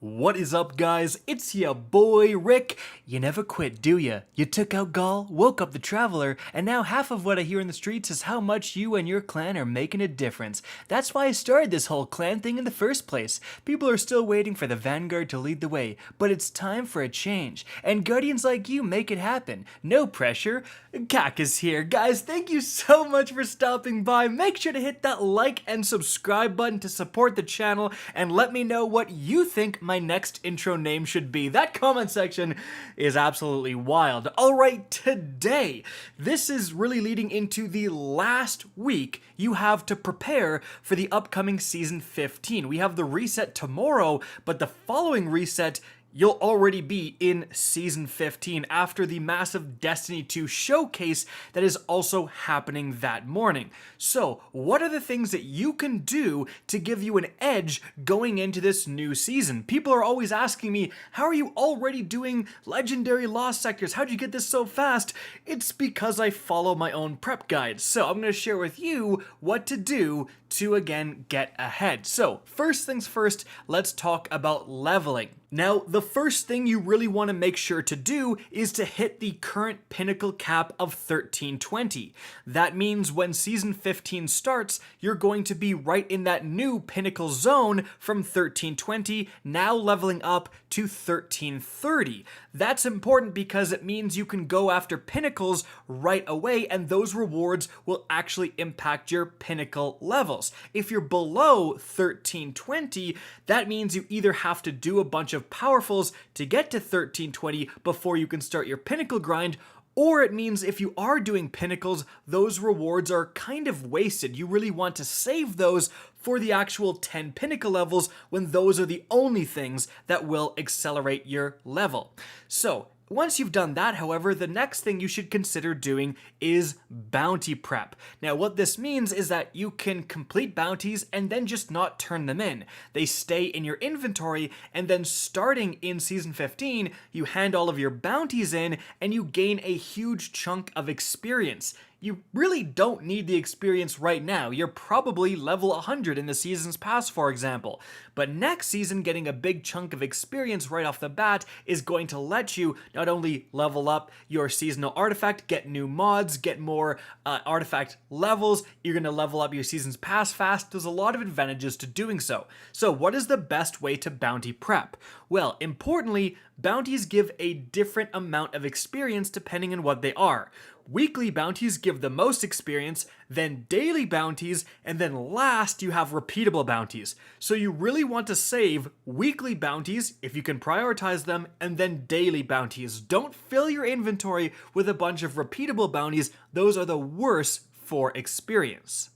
What is up, guys? It's ya boy Rick. You never quit, do ya? You took out Gaul, woke up the Traveler, and now half of what I hear in the streets is how much you and your clan are making a difference. That's why I started this whole clan thing in the first place. People are still waiting for the Vanguard to lead the way, but it's time for a change, and Guardians like you make it happen. No pressure. Kak is here. Guys, thank you so much for stopping by. Make sure to hit that like and subscribe button to support the channel, and let me know what you think my next intro name should be. That comment section is absolutely wild. Alright, today, this is really leading into the last week you have to prepare for the upcoming Season 15. We have the reset tomorrow, but the following reset you'll already be in Season 15 after the massive Destiny 2 showcase that is also happening that morning. So, what are the things that you can do to give you an edge going into this new season? People are always asking me, how are you already doing legendary lost sectors? How'd you get this so fast? It's because I follow my own prep guides. So, I'm going to share with you what to do to, again, get ahead. So, first things first, let's talk about leveling. Now, the first thing you really want to make sure to do is to hit the current pinnacle cap of 1320. That means when Season 15 starts, you're going to be right in that new pinnacle zone from 1320, now leveling up to 1330. That's important because it means you can go after pinnacles right away, and those rewards will actually impact your pinnacle levels. If you're below 1320, that means you either have to do a bunch of powerfuls to get to 1320 before you can start your pinnacle grind, or it means if you are doing pinnacles, those rewards are kind of wasted. You really want to save those for the actual 10 pinnacle levels when those are the only things that will accelerate your level. So, once you've done that, however, the next thing you should consider doing is bounty prep. Now, what this means is that you can complete bounties and then just not turn them in. They stay in your inventory, and then starting in Season 15, you hand all of your bounties in, and you gain a huge chunk of experience. You really don't need the experience right now. You're probably level 100 in the Season's Pass, for example. But next season, getting a big chunk of experience right off the bat is going to let you not only level up your seasonal artifact, get new mods, get more artifact levels, you're going to level up your Season's Pass fast. There's a lot of advantages to doing so. So what is the best way to bounty prep? Well, importantly, bounties give a different amount of experience depending on what they are. Weekly bounties give the most experience, then daily bounties, and then last you have repeatable bounties. So you really want to save weekly bounties, if you can prioritize them, and then daily bounties. Don't fill your inventory with a bunch of repeatable bounties. Those are the worst for experience.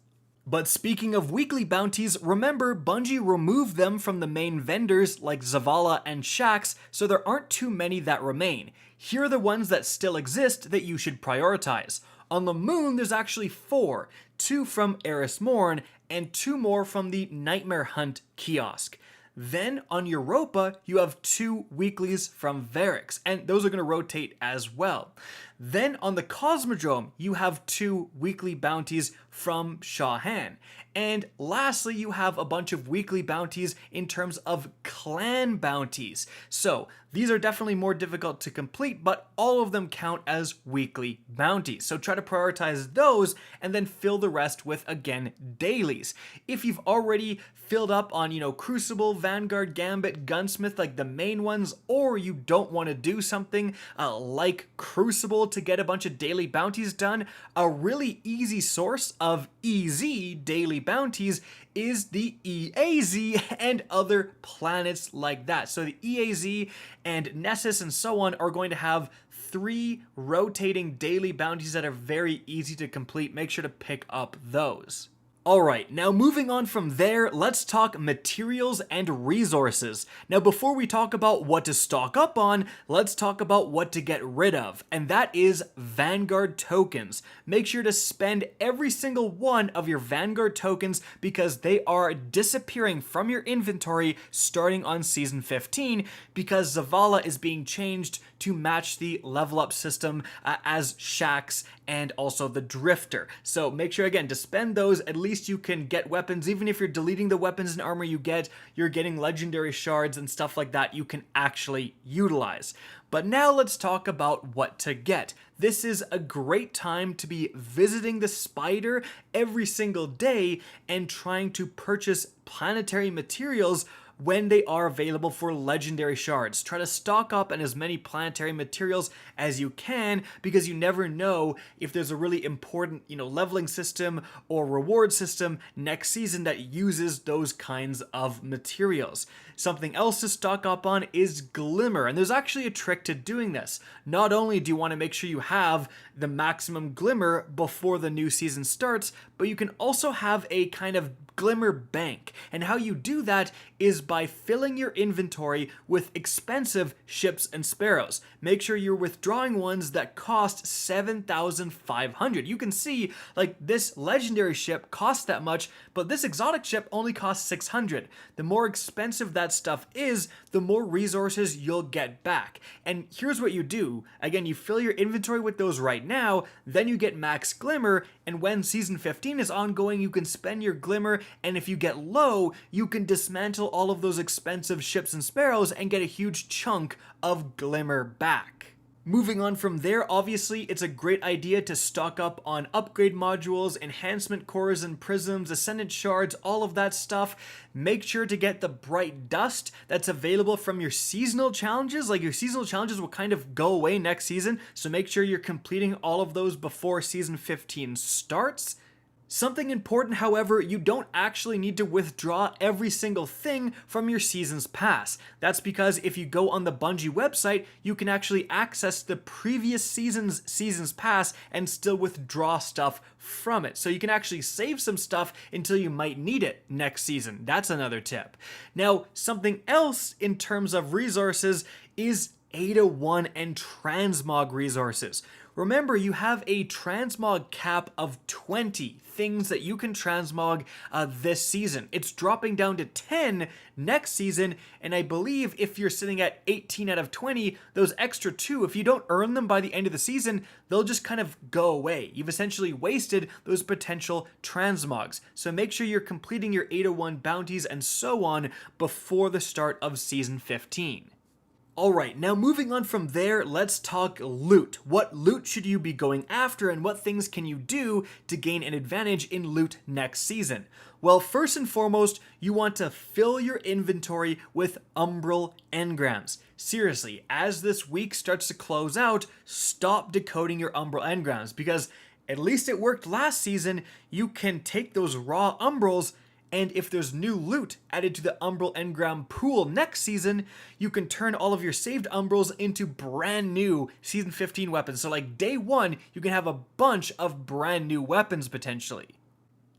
But speaking of weekly bounties, remember Bungie removed them from the main vendors like Zavala and Shaxx, so there aren't too many that remain. Here are the ones that still exist that you should prioritize. On the moon, there's actually 4, 2 from Eris Morn, and 2 more from the Nightmare Hunt kiosk. Then on Europa, you have 2 weeklies from Varix, and those are going to rotate as well. Then on the Cosmodrome, you have 2 weekly bounties from Shahan. And lastly, you have a bunch of weekly bounties in terms of clan bounties. So these are definitely more difficult to complete, but all of them count as weekly bounties. So try to prioritize those and then fill the rest with, again, dailies. If you've already filled up on, Crucible, Vanguard, Gambit, Gunsmith, like the main ones, or you don't want to do something like Crucible to get a bunch of daily bounties done, a really easy source of easy daily bounties is the EAZ and other planets like that. So the EAZ and Nessus and so on are going to have 3 rotating daily bounties that are very easy to complete. Make sure to pick up those. Alright, now moving on from there, let's talk materials and resources. Now before we talk about what to stock up on, let's talk about what to get rid of, and that is Vanguard tokens. Make sure to spend every single one of your Vanguard tokens because they are disappearing from your inventory starting on Season 15 because Zavala is being changed to match the level up system as Shaxx and also the drifter. So make sure again to spend those, at least you can get weapons. Even if you're deleting the weapons and armor you get, you're getting legendary shards and stuff like that you can actually utilize. But now let's talk about what to get. This is a great time to be visiting the spider every single day and trying to purchase planetary materials when they are available for legendary shards. Try to stock up on as many planetary materials as you can, because you never know if there's a really important, leveling system or reward system next season that uses those kinds of materials. Something else to stock up on is glimmer, and there's actually a trick to doing this. Not only do you want to make sure you have the maximum glimmer before the new season starts, but you can also have a kind of glimmer bank. And how you do that is by filling your inventory with expensive ships and sparrows. Make sure you're withdrawing ones that cost 7,500. You can see, like, this legendary ship costs that much, but this exotic ship only costs 600. The more expensive that stuff is, the more resources you'll get back. And here's what you do. Again, you fill your inventory with those right now, then you get max glimmer, and when season 15 is ongoing, you can spend your glimmer, and if you get low, you can dismantle all of those expensive ships and sparrows and get a huge chunk of glimmer back. Moving on from there, obviously, it's a great idea to stock up on upgrade modules, enhancement cores and prisms, ascendant shards, all of that stuff. Make sure to get the bright dust that's available from your seasonal challenges. Like, your seasonal challenges will kind of go away next season, so make sure you're completing all of those before season 15 starts. Something important, however, you don't actually need to withdraw every single thing from your season's pass. That's because if you go on the Bungie website, you can actually access the previous season's pass and still withdraw stuff from it. So you can actually save some stuff until you might need it next season. That's another tip. Now, something else in terms of resources is ADA1 and transmog resources. Remember, you have a transmog cap of 20 things that you can transmog this season. It's dropping down to 10 next season, and I believe if you're sitting at 18 out of 20, those extra 2, if you don't earn them by the end of the season, they'll just kind of go away. You've essentially wasted those potential transmogs. So make sure you're completing your ADA1 bounties and so on before the start of season 15. Alright, now moving on from there, let's talk loot. What loot should you be going after, and what things can you do to gain an advantage in loot next season? Well, first and foremost, you want to fill your inventory with umbral engrams. Seriously, as this week starts to close out, stop decoding your umbral engrams, because at least it worked last season. You can take those raw umbrals, and if there's new loot added to the umbral engram pool next season, you can turn all of your saved umbrals into brand new season 15 weapons. So like day 1, you can have a bunch of brand new weapons potentially.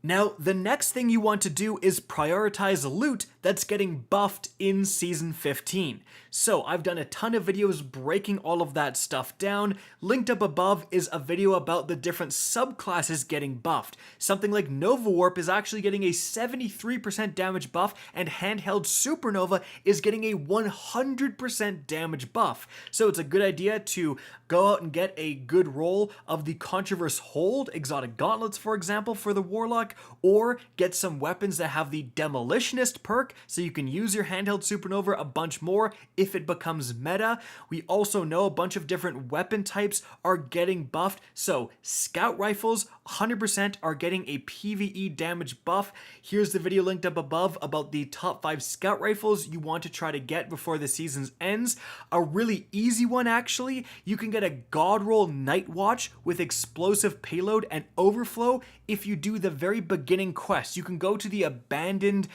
Now, the next thing you want to do is prioritize loot that's getting buffed in Season 15. So, I've done a ton of videos breaking all of that stuff down. Linked up above is a video about the different subclasses getting buffed. Something like Nova Warp is actually getting a 73% damage buff, and Handheld Supernova is getting a 100% damage buff. So, it's a good idea to go out and get a good roll of the Controverse Hold, exotic gauntlets for example, for the Warlock, or get some weapons that have the Demolitionist perk, so you can use your Handheld Supernova a bunch more if it becomes meta. We also know a bunch of different weapon types are getting buffed, so Scout Rifles 100% are getting a PvE damage buff. Here's the video linked up above about the top 5 Scout Rifles you want to try to get before the season ends. A really easy one actually, you can get a God Roll Night Watch with explosive payload and overflow if you do the very beginning quest. You can go to the abandoned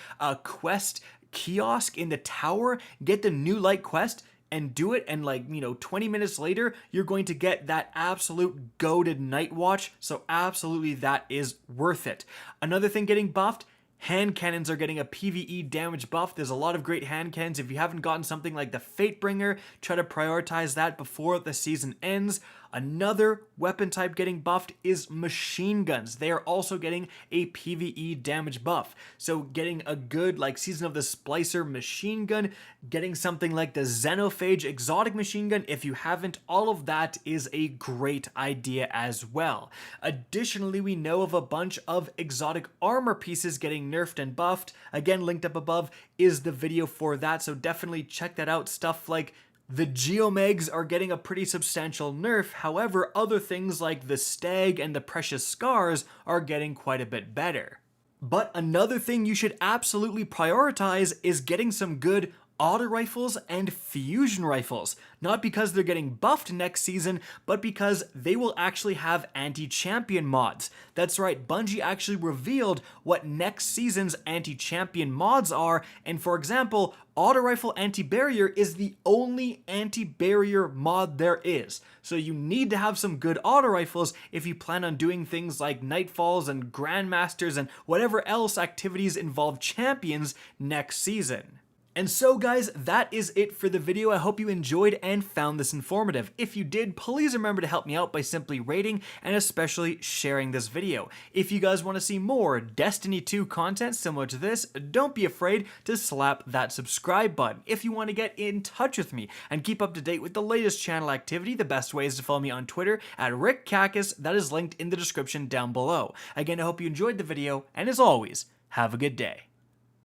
quest kiosk in the tower, get the New Light quest, and do it, and 20 minutes later, you're going to get that absolute goated Night Watch, so absolutely that is worth it. Another thing getting buffed, hand cannons are getting a PvE damage buff. There's a lot of great hand cannons. If you haven't gotten something like the Fatebringer, try to prioritize that before the season ends. Another weapon type getting buffed is machine guns. They are also getting a PvE damage buff. So getting a good like Season of the Splicer machine gun, getting something like the Xenophage exotic machine gun, if you haven't, all of that is a great idea as well. Additionally, we know of a bunch of exotic armor pieces getting nerfed and buffed. Again, linked up above is the video for that, so definitely check that out. Stuff like the Geomegs are getting a pretty substantial nerf, however, other things like the Stag and the Precious Scars are getting quite a bit better. But another thing you should absolutely prioritize is getting some good auto rifles and fusion rifles. Not because they're getting buffed next season, but because they will actually have anti-champion mods. That's right, Bungie actually revealed what next season's anti-champion mods are, and for example, auto rifle anti-barrier is the only anti-barrier mod there is. So you need to have some good auto rifles if you plan on doing things like Nightfalls and Grandmasters and whatever else activities involve champions next season. And so guys, that is it for the video. I hope you enjoyed and found this informative. If you did, please remember to help me out by simply rating and especially sharing this video. If you guys want to see more Destiny 2 content similar to this, don't be afraid to slap that subscribe button. If you want to get in touch with me and keep up to date with the latest channel activity, the best way is to follow me on Twitter at RickCacus. That is linked in the description down below. Again, I hope you enjoyed the video, and as always, have a good day.